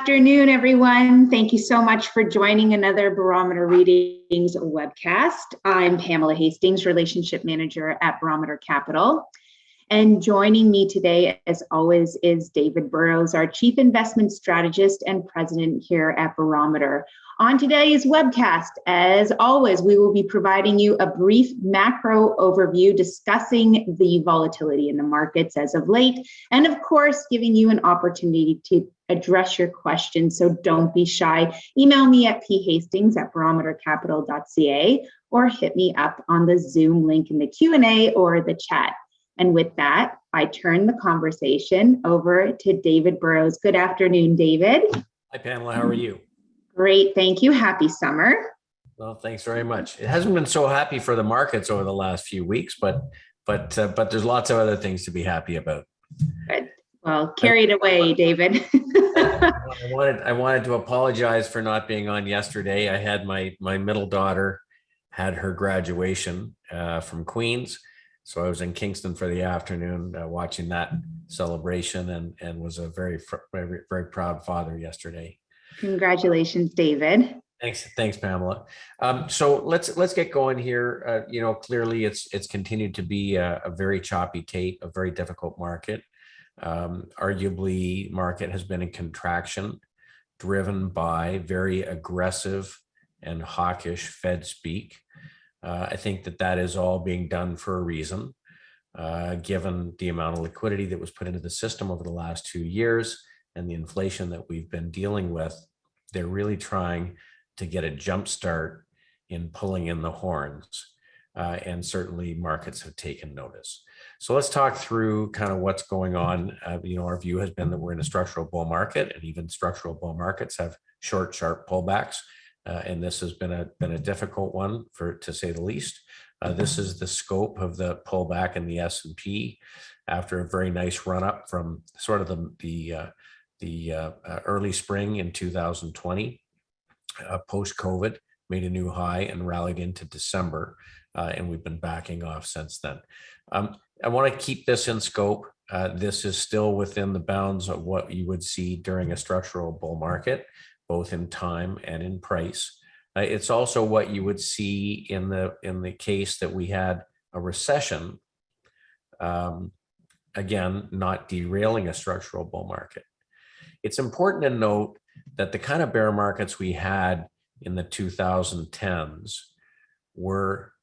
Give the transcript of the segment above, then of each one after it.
afternoon, everyone. Thank you so much for joining another Barometer Readings webcast. I'm Pamela Hastings, Relationship Manager at Barometer Capital. And joining me today, as always, is David Burrows, our Chief Investment Strategist and President here at Barometer. On today's webcast, as always, we will be providing you a brief macro overview discussing the volatility in the markets as of late, and of course, giving you an opportunity to address your questions, so don't be shy. Email me at phastings@barometercapital.ca or hit me up on the Zoom link in the Q&A or the chat. And with that, I turn the conversation over to David Burrows. Good afternoon, David. Hi, Pamela. How are you? Great, thank you. Happy summer. Well, thanks very much. It hasn't been so happy for the markets over the last few weeks, but there's lots of other things to be happy about. Good. Well, carry it away, David. I wanted to apologize for not being on yesterday. I had my middle daughter had her graduation from Queen's. So I was in Kingston for the afternoon watching that celebration and was a very, very proud father yesterday. Congratulations, David. Thanks, Pamela. So let's get going here. Clearly it's continued to be a very choppy tape, a very difficult market. Arguably, market has been in contraction, driven by very aggressive and hawkish Fed speak. I think that is all being done for a reason, given the amount of liquidity that was put into the system over the last 2 years and the inflation that we've been dealing with. They're really trying to get a jump start in pulling in the horns, and certainly markets have taken notice. So let's talk through kind of what's going on. Our view has been that we're in a structural bull market, and even structural bull markets have short, sharp pullbacks. And this has been a difficult one, to say the least. This is the scope of the pullback in the S&P after a very nice run up from sort of the early spring in 2020, post-COVID, made a new high and rallied into December, and we've been backing off since then. I want to keep this in scope. This is still within the bounds of what you would see during a structural bull market, both in time and in price. It's also what you would see in the case that we had a recession, again, not derailing a structural bull market. It's important to note that the kind of bear markets we had in the 2010s were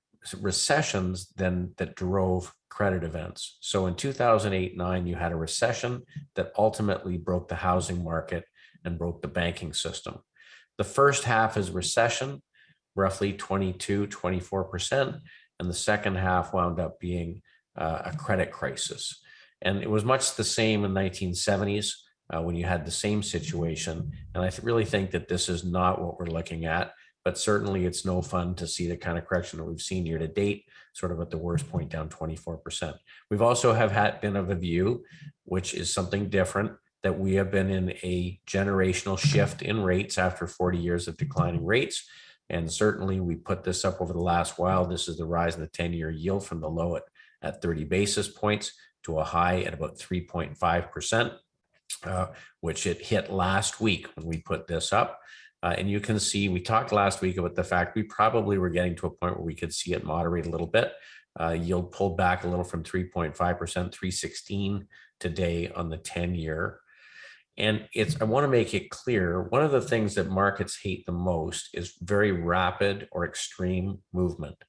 recessions that drove credit events. So in 2008-9, you had a recession that ultimately broke the housing market and broke the banking system. The first half is recession, roughly 22-24%, and the second half wound up being a credit crisis. And it was much the same in the 1970s when you had the same situation. And I really think that this is not what we're looking at, but certainly it's no fun to see the kind of correction that we've seen year to date, sort of at the worst point down 24%. We've also been of the view, which is something different, that we have been in a generational shift in rates after 40 years of declining rates. And certainly we put this up over the last while. This is the rise in the 10-year yield from the low at 30 basis points to a high at about 3.5%, which it hit last week when we put this up. And you can see, we talked last week about the fact we probably were getting to a point where we could see it moderate a little bit. Yield pulled back a little from 3.5%, 3.16 today on the 10-year. And I want to make it clear, one of the things that markets hate the most is very rapid or extreme movement.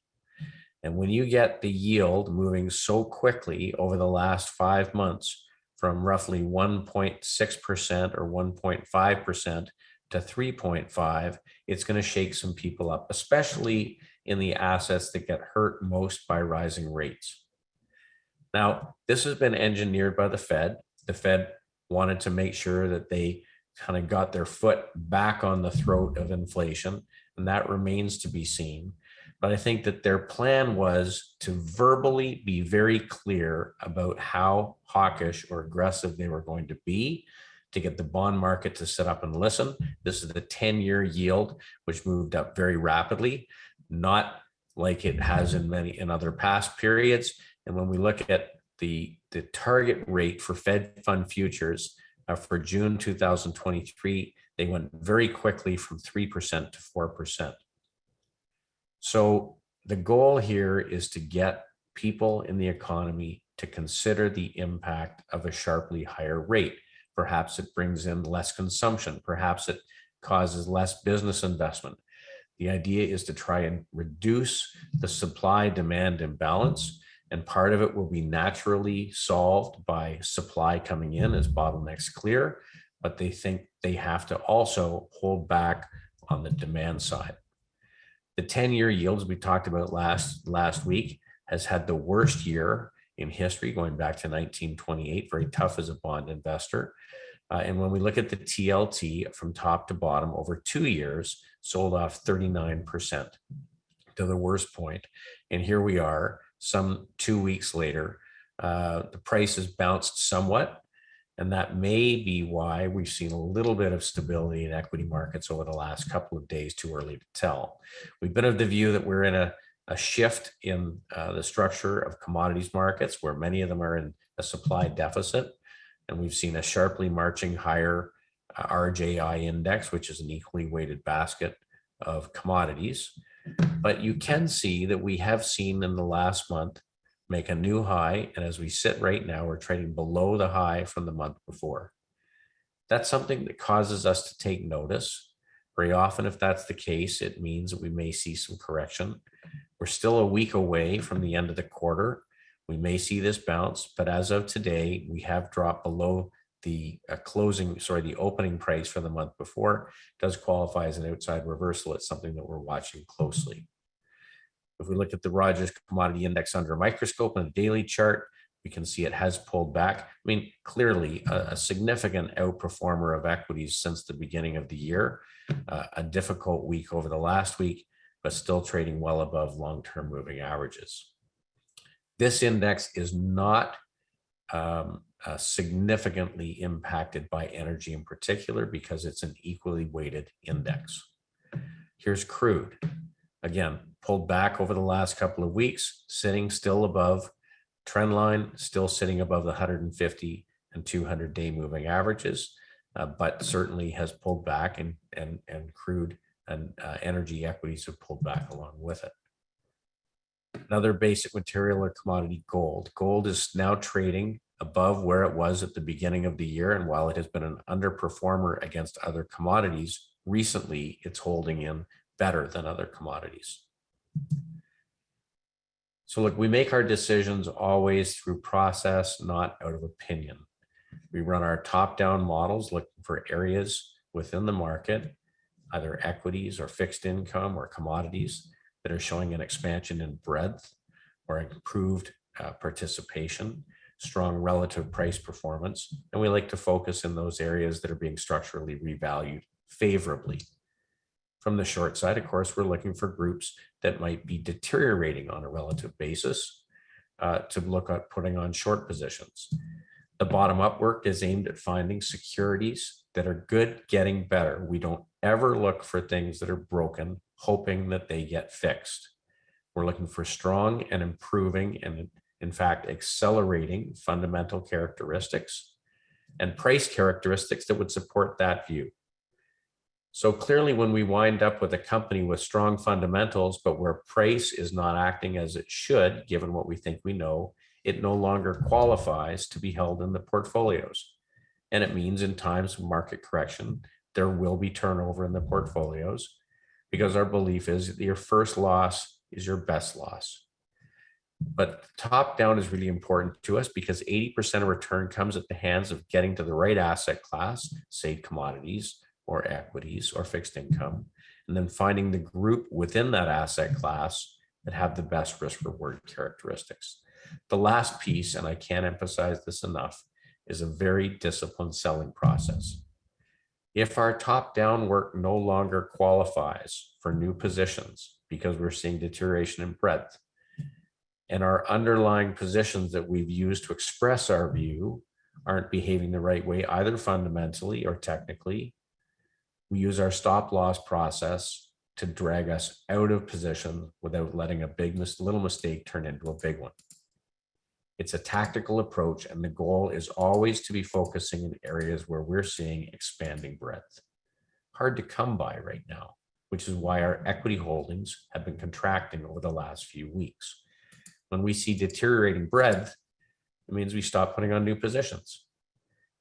And when you get the yield moving so quickly over the last 5 months from roughly 1.6% or 1.5% to 3.5, it's going to shake some people up, especially in the assets that get hurt most by rising rates. Now, this has been engineered by the Fed. The Fed wanted to make sure that they kind of got their foot back on the throat of inflation, and that remains to be seen. But I think that their plan was to verbally be very clear about how hawkish or aggressive they were going to be to get the bond market to sit up and listen. This is the 10-year yield, which moved up very rapidly, not like it has in other past periods. And when we look at the target rate for Fed fund futures for June 2023, They went very quickly from 3% to 4%. So the goal here is to get people in the economy to consider the impact of a sharply higher rate. Perhaps it brings in less consumption. Perhaps it causes less business investment. The idea is to try and reduce the supply-demand imbalance, and part of it will be naturally solved by supply coming in as bottlenecks clear, but they think they have to also hold back on the demand side. The 10-year yields we talked about last week has had the worst year in history, going back to 1928, very tough as a bond investor. And when we look at the TLT from top to bottom over 2 years, sold off 39% to the worst point. And here we are, some 2 weeks later, the price has bounced somewhat. And that may be why we've seen a little bit of stability in equity markets over the last couple of days, too early to tell. We've been of the view that we're in a shift in the structure of commodities markets, where many of them are in a supply deficit. And we've seen a sharply marching higher RJI index, which is an equally weighted basket of commodities. But you can see that we have seen in the last month make a new high. And as we sit right now, we're trading below the high from the month before. That's something that causes us to take notice. Very often, if that's the case, it means that we may see some correction. We're still a week away from the end of the quarter. We may see this bounce, but as of today, we have dropped below the the opening price for the month before. It does qualify as an outside reversal. It's something that we're watching closely. If we look at the Rogers Commodity Index under a microscope on a daily chart, we can see it has pulled back. I mean, clearly a significant outperformer of equities since the beginning of the year. A difficult week over the last week, but still trading well above long-term moving averages. This index is not significantly impacted by energy in particular because it's an equally weighted index. Here's crude. Again, pulled back over the last couple of weeks, sitting still above trend line, still sitting above the 150 and 200-day moving averages, but certainly has pulled back, and crude and energy equities have pulled back along with it. Another basic material or commodity, gold. Gold is now trading above where it was at the beginning of the year, and while it has been an underperformer against other commodities, recently it's holding in better than other commodities. So look, we make our decisions always through process, not out of opinion. We run our top-down models looking for areas within the market, either equities or fixed income or commodities, that are showing an expansion in breadth or improved participation, strong relative price performance. And we like to focus in those areas that are being structurally revalued favorably. From the short side, of course, we're looking for groups that might be deteriorating on a relative basis to look at putting on short positions. The bottom-up work is aimed at finding securities that are good, getting better. We don't ever look for things that are broken, hoping that they get fixed. We're looking for strong and improving and, in fact, accelerating fundamental characteristics and price characteristics that would support that view. So clearly, when we wind up with a company with strong fundamentals, but where price is not acting as it should, given what we think we know, it no longer qualifies to be held in the portfolios. And it means in times of market correction, there will be turnover in the portfolios, because our belief is that your first loss is your best loss. But top down is really important to us because 80% of return comes at the hands of getting to the right asset class, say commodities or equities or fixed income, and then finding the group within that asset class that have the best risk reward characteristics. The last piece, and I can't emphasize this enough, is a very disciplined selling process. If our top-down work no longer qualifies for new positions because we're seeing deterioration in breadth, and our underlying positions that we've used to express our view aren't behaving the right way, either fundamentally or technically, we use our stop loss process to drag us out of position without letting a little mistake turn into a big one. It's a tactical approach, and the goal is always to be focusing in areas where we're seeing expanding breadth. hard to come by right now, which is why our equity holdings have been contracting over the last few weeks. When we see deteriorating breadth, it means we stop putting on new positions.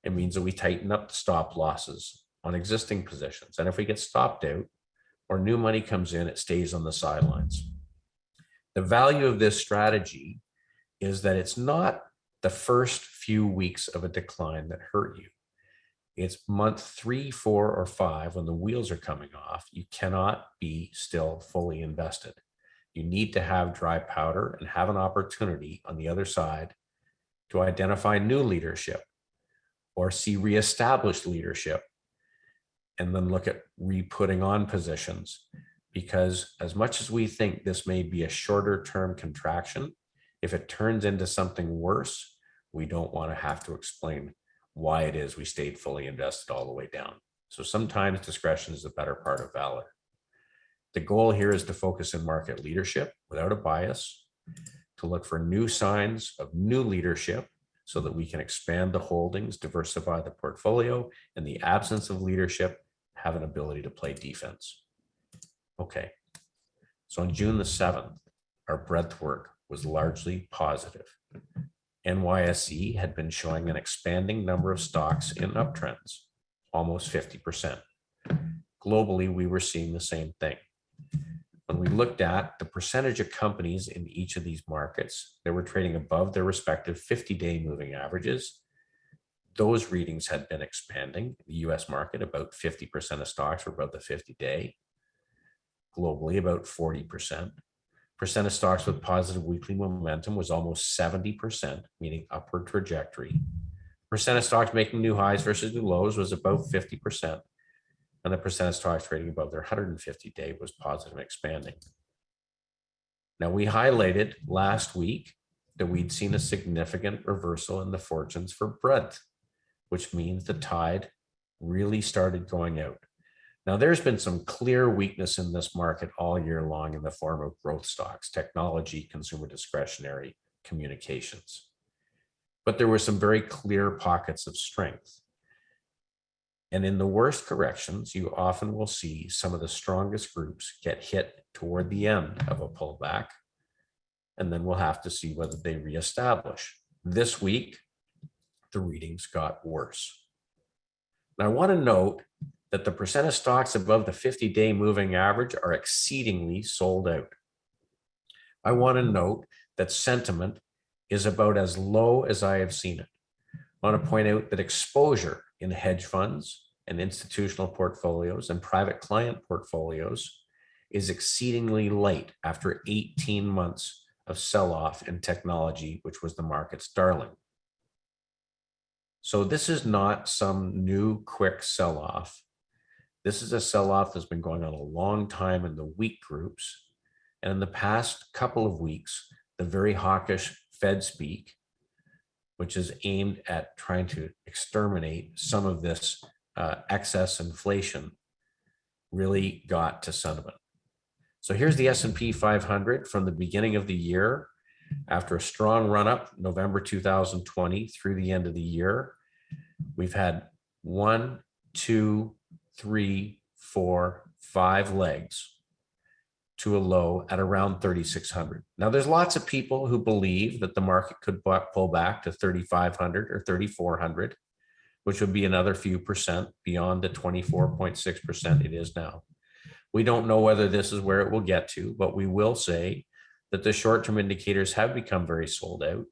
It means that we tighten up the stop losses on existing positions. And if we get stopped out or new money comes in, it stays on the sidelines. The value of this strategy is that it's not the first few weeks of a decline that hurt you. It's month 3, 4, or 5 when the wheels are coming off. You cannot be still fully invested. You need to have dry powder and have an opportunity on the other side to identify new leadership or see reestablished leadership, and then look at re-putting on positions. Because as much as we think this may be a shorter term contraction, if it turns into something worse, we don't want to have to explain why it is we stayed fully invested all the way down. So sometimes discretion is the better part of valor. The goal here is to focus in market leadership without a bias, to look for new signs of new leadership so that we can expand the holdings, diversify the portfolio, in the absence of leadership, have an ability to play defense. Okay, so on June the 7th, our breadth work was largely positive. NYSE had been showing an expanding number of stocks in uptrends, almost 50%. Globally, we were seeing the same thing. When we looked at the percentage of companies in each of these markets that were trading above their respective 50-day moving averages, those readings had been expanding. The US market, about 50% of stocks were above the 50-day. Globally, about 40%. Percent of stocks with positive weekly momentum was almost 70%, meaning upward trajectory. Percent of stocks making new highs versus new lows was about 50%. And the percent of stocks trading above their 150-day was positive and expanding. Now, we highlighted last week that we'd seen a significant reversal in the fortunes for breadth, which means the tide really started going out. Now, there's been some clear weakness in this market all year long in the form of growth stocks, technology, consumer discretionary, communications. But there were some very clear pockets of strength. And in the worst corrections, you often will see some of the strongest groups get hit toward the end of a pullback, and then we'll have to see whether they reestablish. This week, the readings got worse. Now, I want to note that the percent of stocks above the 50-day moving average are exceedingly sold out. I want to note that sentiment is about as low as I have seen it. I want to point out that exposure in hedge funds and institutional portfolios and private client portfolios is exceedingly light after 18 months of sell-off in technology, which was the market's darling. So this is not some new quick sell-off. This is a sell-off that's been going on a long time in the weak groups. And in the past couple of weeks, the very hawkish Fed speak, which is aimed at trying to exterminate some of this excess inflation, really got to sentiment. So here's the S&P 500 from the beginning of the year. After a strong run-up, November 2020 through the end of the year, we've had 1, 2, 3, 4, 5 legs to a low at around 3,600. Now, there's lots of people who believe that the market could pull back to 3,500 or 3,400, which would be another few percent beyond the 24.6% it is now. We don't know whether this is where it will get to, but we will say that the short-term indicators have become very sold out.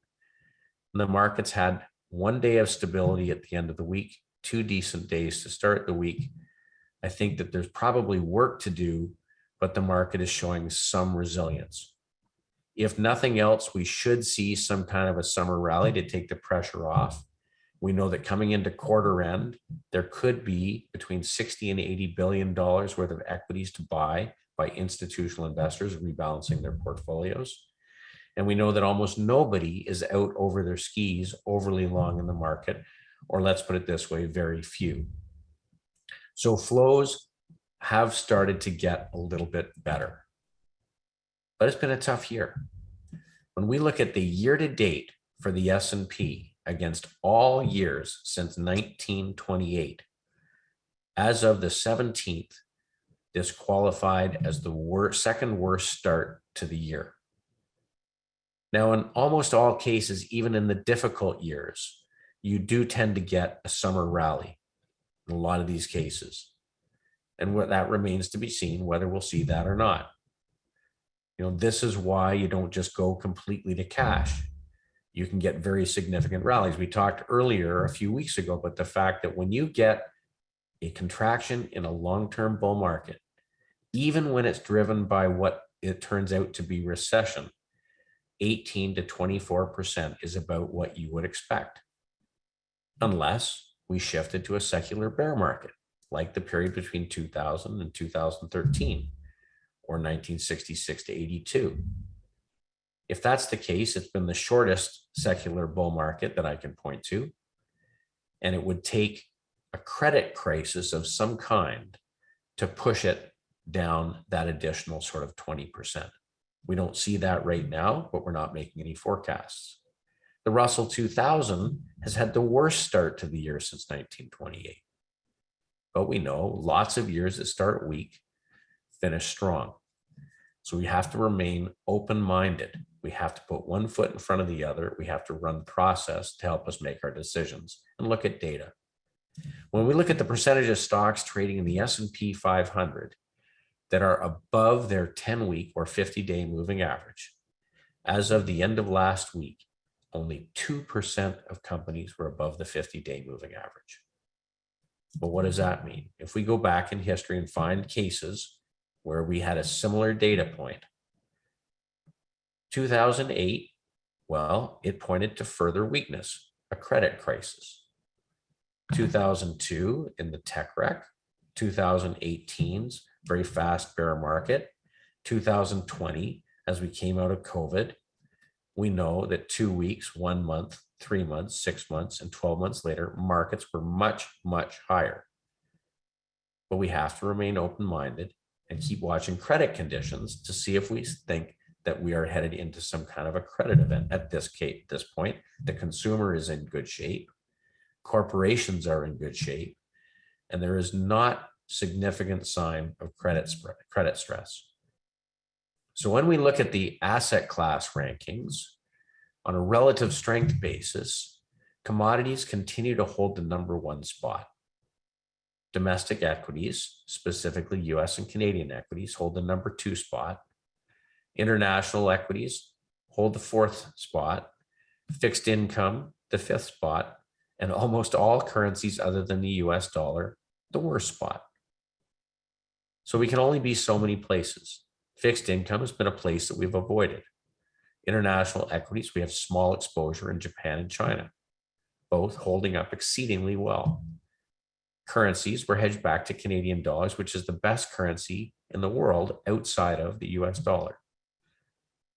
And the market's had one day of stability at the end of the week, 2 decent days to start the week. I think that there's probably work to do, but the market is showing some resilience. If nothing else, we should see some kind of a summer rally to take the pressure off. We know that coming into quarter end, there could be between 60 and $80 billion worth of equities to buy by institutional investors rebalancing their portfolios. And we know that almost nobody is out over their skis overly long in the market, or let's put it this way, very few. So flows have started to get a little bit better, but it's been a tough year. When we look at the year to date for the S&P against all years since 1928, As of the 17th, this qualified as the second worst start to the year. Now, in almost all cases, even in the difficult years, you do tend to get a summer rally in a lot of these cases. And what that remains to be seen, whether we'll see that or not. This is why you don't just go completely to cash. You can get very significant rallies. We talked earlier a few weeks ago about the fact that when you get a contraction in a long-term bull market, even when it's driven by what it turns out to be recession, 18 to 24% is about what you would expect, unless we shifted to a secular bear market, like the period between 2000 and 2013, or 1966 to 82. If that's the case, it's been the shortest secular bull market that I can point to, and it would take a credit crisis of some kind to push it down that additional sort of 20%. We don't see that right now, but we're not making any forecasts. The Russell 2000 has had the worst start to the year since 1928. But we know lots of years that start weak finish strong. So we have to remain open-minded. We have to put one foot in front of the other. We have to run process to help us make our decisions and look at data. When we look at the percentage of stocks trading in the S&P 500 that are above their 10-week or 50-day moving average, as of the end of last week, only 2% of companies were above the 50-day moving average. But what does that mean? If we go back in history and find cases where we had a similar data point, 2008, well, it pointed to further weakness, a credit crisis. 2002 in the tech wreck, 2018's very fast bear market, 2020 as we came out of COVID. We know that 2 weeks, 1 month, 3 months, 6 months, and 12 months later, markets were much, much higher. But we have to remain open-minded and keep watching credit conditions to see if we think that we are headed into some kind of a credit event. At this point, the consumer is in good shape, corporations are in good shape, and there is not significant sign of credit stress. So when we look at the asset class rankings on a relative strength basis, commodities continue to hold the #1 spot. Domestic equities, specifically US and Canadian equities, hold the #2 spot. International equities hold the 4th spot. Fixed income, the 5th spot, and almost all currencies other than the US dollar, the worst spot. So we can only be so many places. Fixed income has been a place that we've avoided. International equities, we have small exposure in Japan and China, both holding up exceedingly well. Currencies, we're hedged back to Canadian dollars, which is the best currency in the world outside of the US dollar.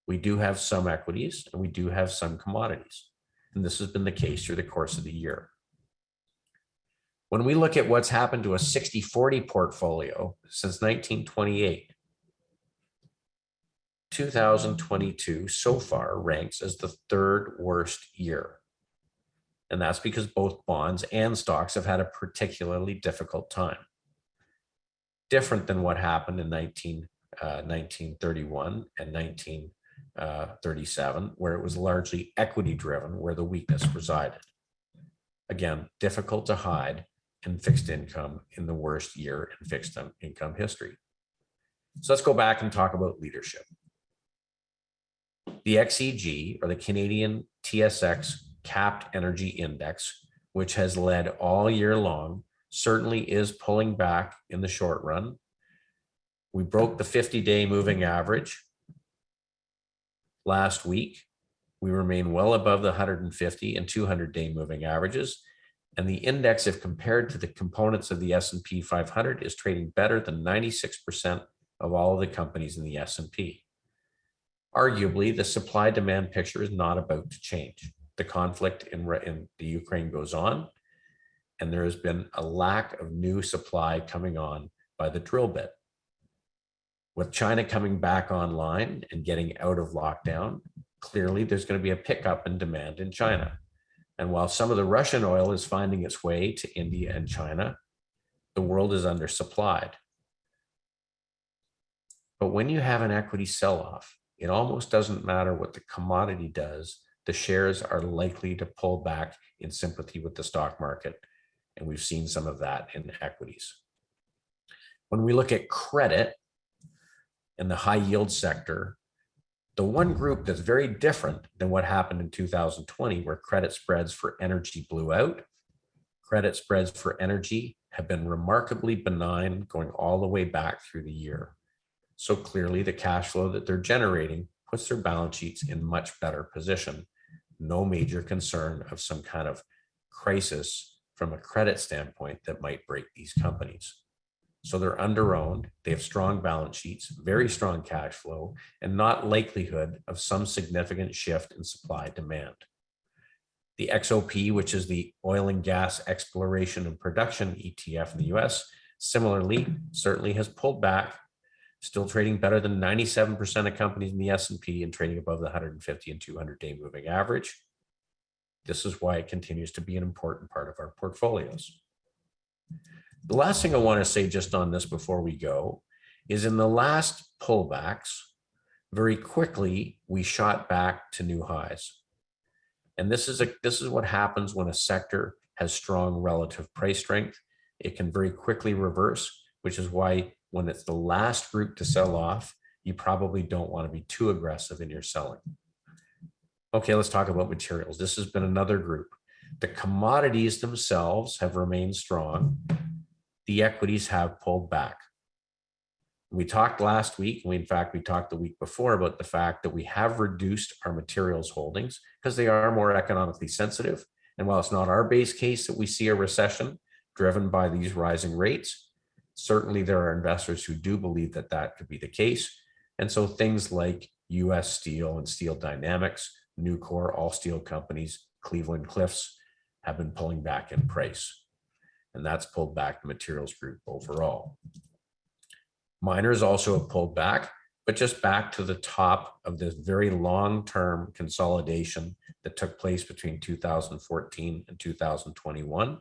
We do have some equities and we do have some commodities. And this has been the case through the course of the year. When we look at what's happened to a 60-40 portfolio since 1928, 2022 so far ranks as the 3rd worst year. And that's because both bonds and stocks have had a particularly difficult time. Different than what happened in 1931 and 1937, where it was largely equity driven, where the weakness resided. Again, difficult to hide in fixed income in the worst year in fixed income history. So let's go back and talk about leadership. The XEG, or the Canadian TSX Capped Energy Index, which has led all year long, certainly is pulling back in the short run. We broke the 50-day moving average last week. We remain well above the 150 and 200-day moving averages. And the index, if compared to the components of the S&P 500, is trading better than 96% of all of the companies in the S&P. Arguably, the supply-demand picture is not about to change. The conflict in the Ukraine goes on, and there has been a lack of new supply coming on by the drill bit. With China coming back online and getting out of lockdown, clearly there's going to be a pickup in demand in China. And while some of the Russian oil is finding its way to India and China, the world is undersupplied. But when you have an equity sell-off, it almost doesn't matter what the commodity does. The shares are likely to pull back in sympathy with the stock market. And we've seen some of that in equities. When we look at credit in the high yield sector, the one group that's very different than what happened in 2020, where credit spreads for energy blew out, credit spreads for energy have been remarkably benign going all the way back through the year. So clearly the cash flow that they're generating puts their balance sheets in much better position. No major concern of some kind of crisis from a credit standpoint that might break these companies. So they're under-owned, they have strong balance sheets, very strong cash flow, and not likelihood of some significant shift in supply demand. The XOP, which is the oil and gas exploration and production ETF in the US, similarly, certainly has pulled back, still trading better than 97% of companies in the S&P and trading above the 150 and 200-day moving average. This is why it continues to be an important part of our portfolios. The last thing I want to say just on this before we go is in the last pullbacks, very quickly, we shot back to new highs. And this is what happens when a sector has strong relative price strength. It can very quickly reverse, which is why when it's the last group to sell off, you probably don't want to be too aggressive in your selling. Okay, let's talk about materials. This has been another group. The commodities themselves have remained strong. The equities have pulled back. We talked last week, in fact, we talked the week before about the fact that we have reduced our materials holdings because they are more economically sensitive. And while it's not our base case that we see a recession driven by these rising rates, certainly there are investors who do believe that that could be the case. And so things like US Steel and Steel Dynamics, Nucor, all steel companies, Cleveland Cliffs have been pulling back in price. And that's pulled back the materials group overall. Miners also have pulled back, but just back to the top of this very long-term consolidation that took place between 2014 and 2021.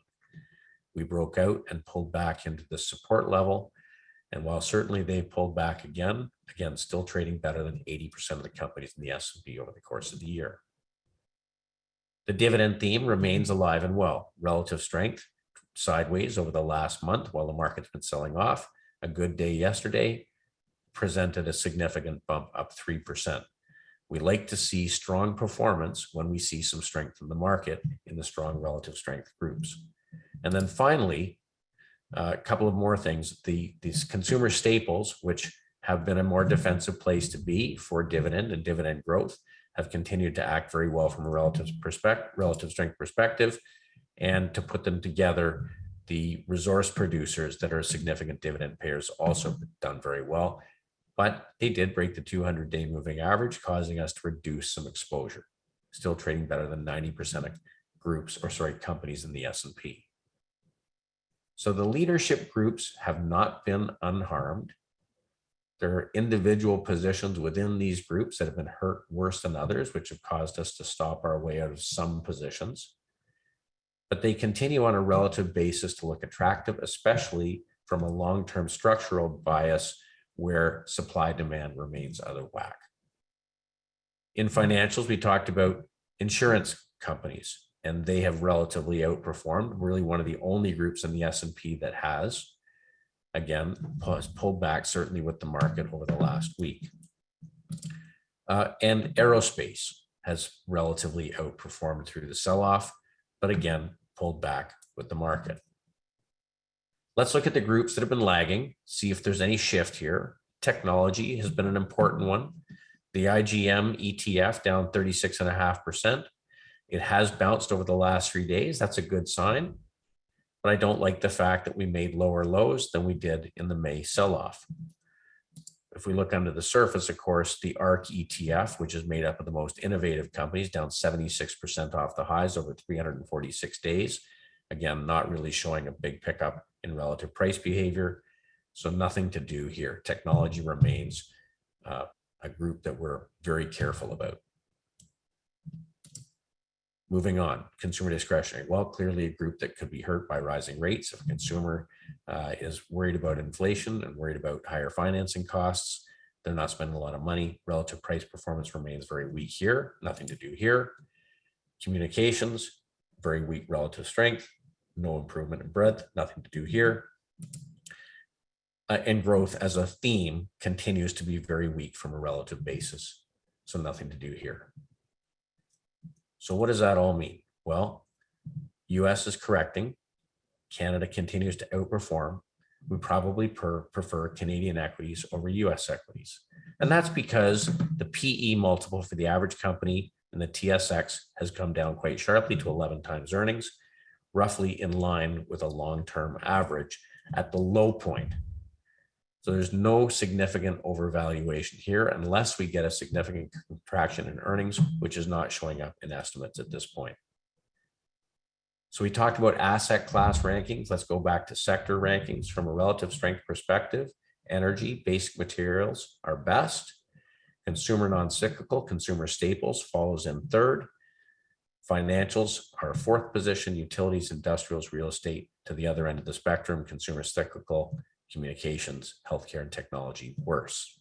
We broke out and pulled back into the support level. And while certainly they pulled back again, still trading better than 80% of the companies in the S&P over the course of the year. The dividend theme remains alive and well. Relative strength sideways over the last month while the market's been selling off. A good day yesterday presented a significant bump up 3%. We like to see strong performance when we see some strength in the market in the strong relative strength groups. And then finally, a couple of more things. These consumer staples, which have been a more defensive place to be for dividend and dividend growth, have continued to act very well from a relative strength perspective. And to put them together, the resource producers that are significant dividend payers also done very well, but they did break the 200-day moving average, causing us to reduce some exposure. Still trading better than 90% of companies in the S&P. So the leadership groups have not been unharmed. There are individual positions within these groups that have been hurt worse than others, which have caused us to stop our way out of some positions. But they continue on a relative basis to look attractive, especially from a long-term structural bias where supply demand remains out of whack. In financials, we talked about insurance companies, and they have relatively outperformed, really one of the only groups in the S&P that has, again, pulled back certainly with the market over the last week. And aerospace has relatively outperformed through the sell-off, but again, pulled back with the market. Let's look at the groups that have been lagging, see if there's any shift here. Technology has been an important one. The Igm Etf down 36.5%. It has bounced over the last 3 days. That's a good sign. But I don't like the fact that we made lower lows than we did in the May sell-off. If we look under the surface, of course, the ARC ETF, which is made up of the most innovative companies, down 76% off the highs over 346 days. Again, not really showing a big pickup in relative price behavior. So nothing to do here. Technology remains a group that we're very careful about. Moving on, consumer discretionary. Well, clearly a group that could be hurt by rising rates. If a consumer is worried about inflation and worried about higher financing costs, they're not spending a lot of money. Relative price performance remains very weak here. Nothing to do here. Communications, very weak relative strength. No improvement in breadth. Nothing to do here. And growth as a theme continues to be very weak from a relative basis. So nothing to do here. So what does that all mean? Well, US is correcting. Canada continues to outperform. We probably prefer Canadian equities over US equities. And that's because the PE multiple for the average company in the TSX has come down quite sharply to 11 times earnings, roughly in line with a long-term average at the low point. So there's no significant overvaluation here unless we get a significant contraction in earnings, which is not showing up in estimates at this point. So we talked about asset class rankings. Let's go back to sector rankings from a relative strength perspective. Energy, basic materials are best. Consumer non-cyclical, consumer staples follows in third. Financials are fourth position. Utilities, industrials, real estate to the other end of the spectrum. Consumer cyclical, communications, healthcare, and technology worse.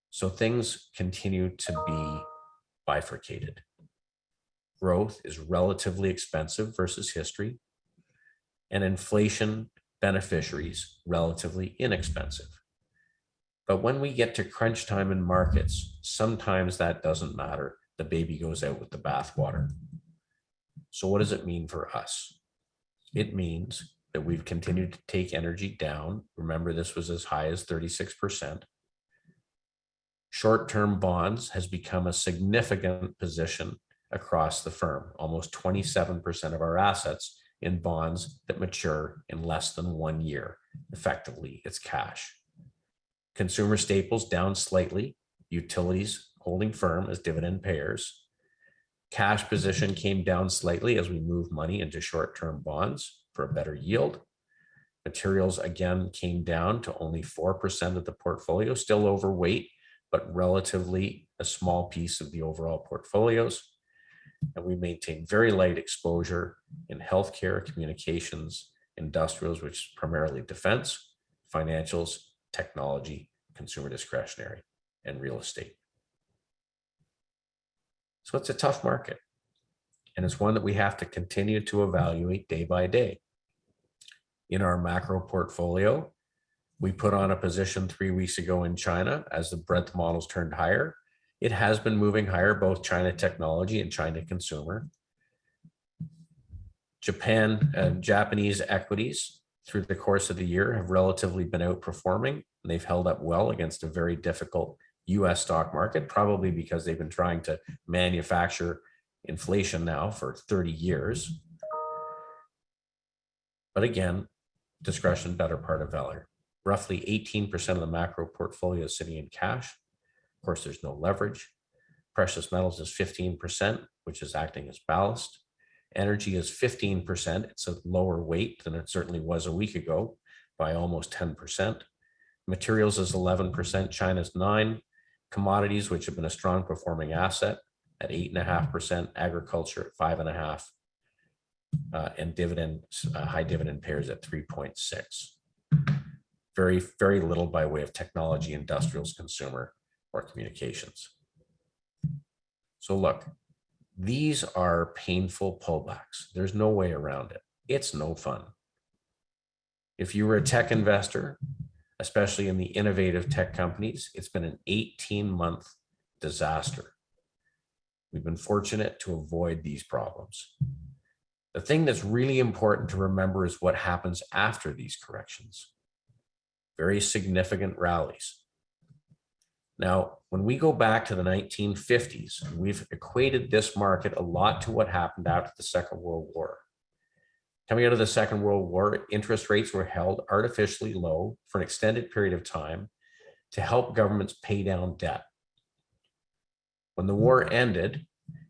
So things continue to be bifurcated. Growth is relatively expensive versus history, and inflation beneficiaries relatively inexpensive. But when we get to crunch time in markets, sometimes that doesn't matter. The baby goes out with the bathwater. So what does it mean for us? It means that we've continued to take energy down. Remember, this was as high as 36%. Short-term bonds has become a significant position across the firm, almost 27% of our assets in bonds that mature in less than 1 year. Effectively, it's cash. Consumer staples down slightly, utilities holding firm as dividend payers. Cash position came down slightly as we moved money into short-term bonds for a better yield. Materials again came down to only 4% of the portfolio, still overweight, but relatively a small piece of the overall portfolios. And we maintain very light exposure in healthcare, communications, industrials, which is primarily defense, financials, technology, consumer discretionary, and real estate. So it's a tough market, and it's one that we have to continue to evaluate day by day. In our macro portfolio, we put on a position 3 weeks ago in China as the breadth models turned higher. It has been moving higher, both China technology and China consumer. Japan and Japanese equities through the course of the year have relatively been outperforming, and they've held up well against a very difficult US stock market, probably because they've been trying to manufacture inflation now for 30 years. But again, discretion, better part of valor. Roughly 18% of the macro portfolio is sitting in cash. Of course, there's no leverage. Precious metals is 15%, which is acting as ballast. Energy is 15%. It's a lower weight than it certainly was a week ago by almost 10%. Materials is 11%, China's 9%. Commodities, which have been a strong performing asset, at 8.5%, agriculture at 5.5%, and dividends, high dividend pairs at 3.6%. Very, very little by way of technology, industrials, consumer, or communications. So look, these are painful pullbacks. There's no way around it. It's no fun. If you were a tech investor, especially in the innovative tech companies, it's been an 18-month disaster. We've been fortunate to avoid these problems. The thing that's really important to remember is what happens after these corrections. Very significant rallies. Now, when we go back to the 1950s, we've equated this market a lot to what happened after the Second World War. Coming out of the Second World War, interest rates were held artificially low for an extended period of time to help governments pay down debt. When the war ended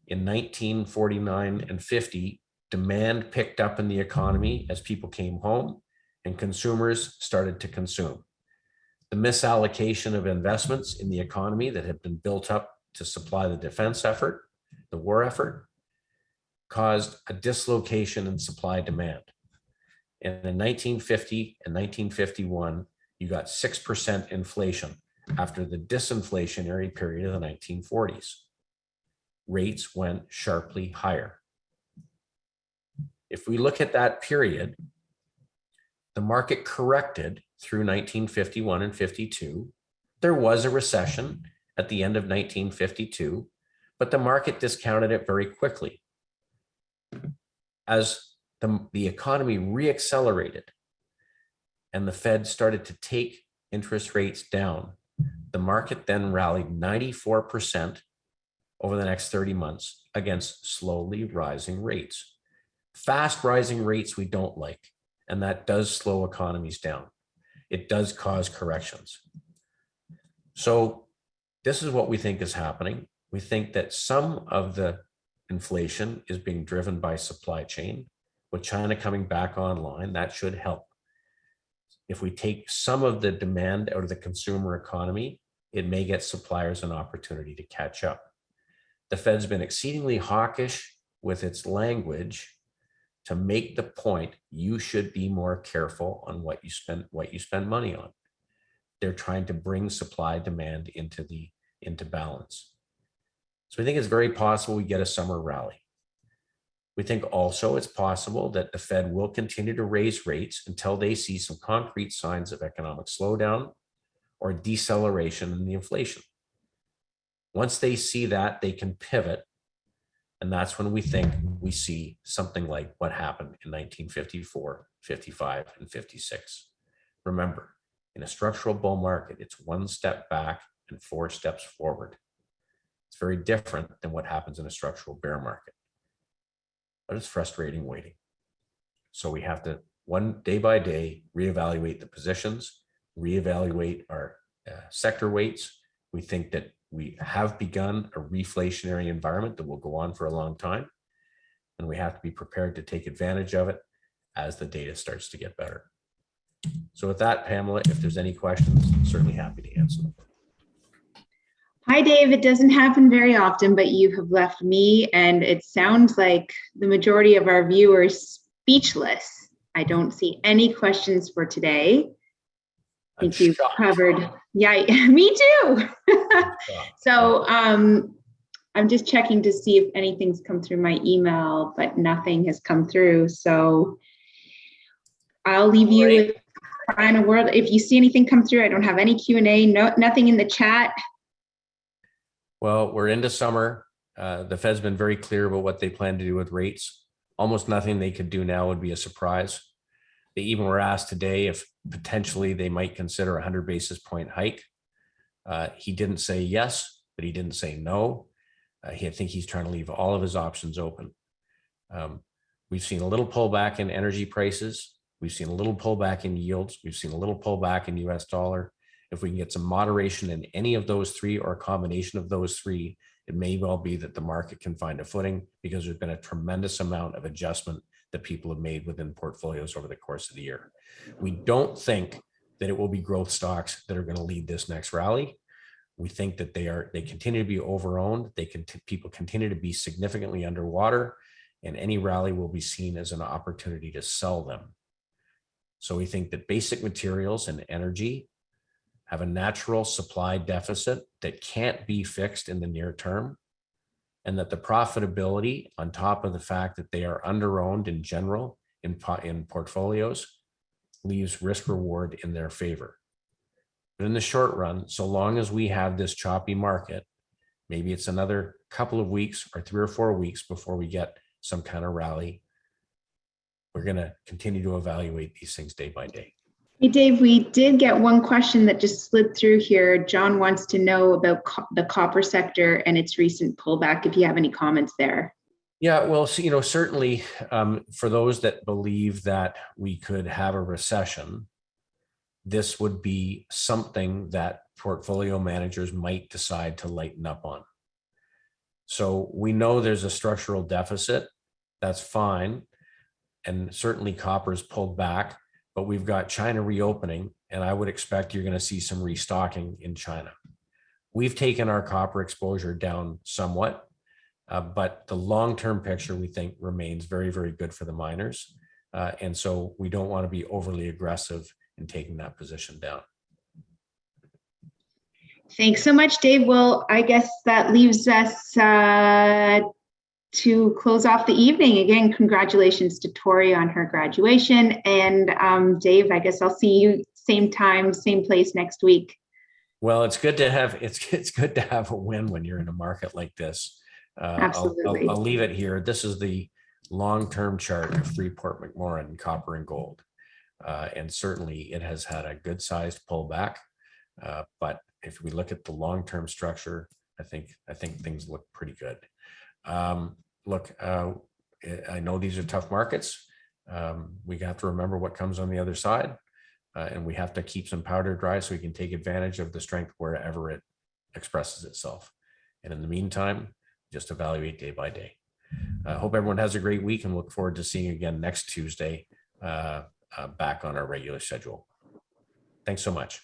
in 1949 and 50, demand picked up in the economy as people came home and consumers started to consume. The misallocation of investments in the economy that had been built up to supply the defense effort, the war effort, caused a dislocation in supply demand. And in 1950 and 1951, you got 6% inflation after the disinflationary period of the 1940s. Rates went sharply higher. If we look at that period, the market corrected through 1951 and 52. There was a recession at the end of 1952, but the market discounted it very quickly. As the economy reaccelerated and the Fed started to take interest rates down, the market then rallied 94% over the next 30 months against slowly rising rates. Fast rising rates we don't like, and that does slow economies down. It does cause corrections. So this is what we think is happening. We think that some of the inflation is being driven by supply chain. With China coming back online, that should help. If we take some of the demand out of the consumer economy, it may get suppliers an opportunity to catch up. The Fed's been exceedingly hawkish with its language to make the point you should be more careful on what you spend money on. They're trying to bring supply demand into balance. So I think it's very possible we get a summer rally. We think also it's possible that the Fed will continue to raise rates until they see some concrete signs of economic slowdown or deceleration in the inflation. Once they see that, they can pivot. And that's when we think we see something like what happened in 1954, 55, and 56. Remember, in a structural bull market, it's one step back and 4 steps forward. It's very different than what happens in a structural bear market. But it's frustrating waiting. So we have to, one day by day, reevaluate the positions, reevaluate our sector weights. We think that we have begun a reflationary environment that will go on for a long time, and we have to be prepared to take advantage of it as the data starts to get better. So with that, Pamela, if there's any questions, I'm certainly happy to answer them. Hi, Dave. It doesn't happen very often, but you have left me, and it sounds like the majority of our viewers speechless. I don't see any questions for today. I think you've covered. Yeah, me too. So I'm just checking to see if anything's come through my email, but nothing has come through. So I'll leave you with final word. If you see anything come through, I don't have any Q&A, nothing in the chat. Well, we're into summer. The Fed's been very clear about what they plan to do with rates. Almost nothing they could do now would be a surprise. They even were asked today if potentially they might consider a 100 basis point hike. He didn't say yes, but he didn't say no. I think he's trying to leave all of his options open. We've seen a little pullback in energy prices. We've seen a little pullback in yields. We've seen a little pullback in US dollar. If we can get some moderation in any of those three or a combination of those three, it may well be that the market can find a footing because there's been a tremendous amount of adjustment that people have made within portfolios over the course of the year. We don't think that it will be growth stocks that are going to lead this next rally. We think that they continue to be overowned. People continue to be significantly underwater, and any rally will be seen as an opportunity to sell them. So we think that basic materials and energy have a natural supply deficit that can't be fixed in the near term, and that the profitability, on top of the fact that they are underowned in general in portfolios, leaves risk reward in their favor. But in the short run, so long as we have this choppy market, maybe it's another couple of weeks or 3 or 4 weeks before we get some kind of rally, we're going to continue to evaluate these things day by day. Hey, Dave, we did get one question that just slid through here. John wants to know about the copper sector and its recent pullback, if you have any comments there. Yeah, well, so, certainly for those that believe that we could have a recession, this would be something that portfolio managers might decide to lighten up on. So we know there's a structural deficit. That's fine. And certainly copper's pulled back. But we've got China reopening, and I would expect you're going to see some restocking in China. we've taken our copper exposure down somewhat, but the long-term picture we think remains very, very good for the miners. And so we don't want to be overly aggressive in taking that position down. Thanks so much, Dave. Well, I guess that leaves us to close off the evening. Again, congratulations to Tori on her graduation. And Dave, I guess I'll see you same time, same place next week. Well, it's good to have it's good to have a win when you're in a market like this. Absolutely. I'll leave it here. This is the long-term chart of Freeport-McMoRan copper and gold, and certainly it has had a good-sized pullback. But if we look at the long-term structure, I think things look pretty good. Look, I know these are tough markets. We have to remember what comes on the other side. And we have to keep some powder dry so we can take advantage of the strength wherever it expresses itself. And in the meantime, just evaluate day by day. I hope everyone has a great week and look forward to seeing you again next Tuesday, back on our regular schedule. Thanks so much.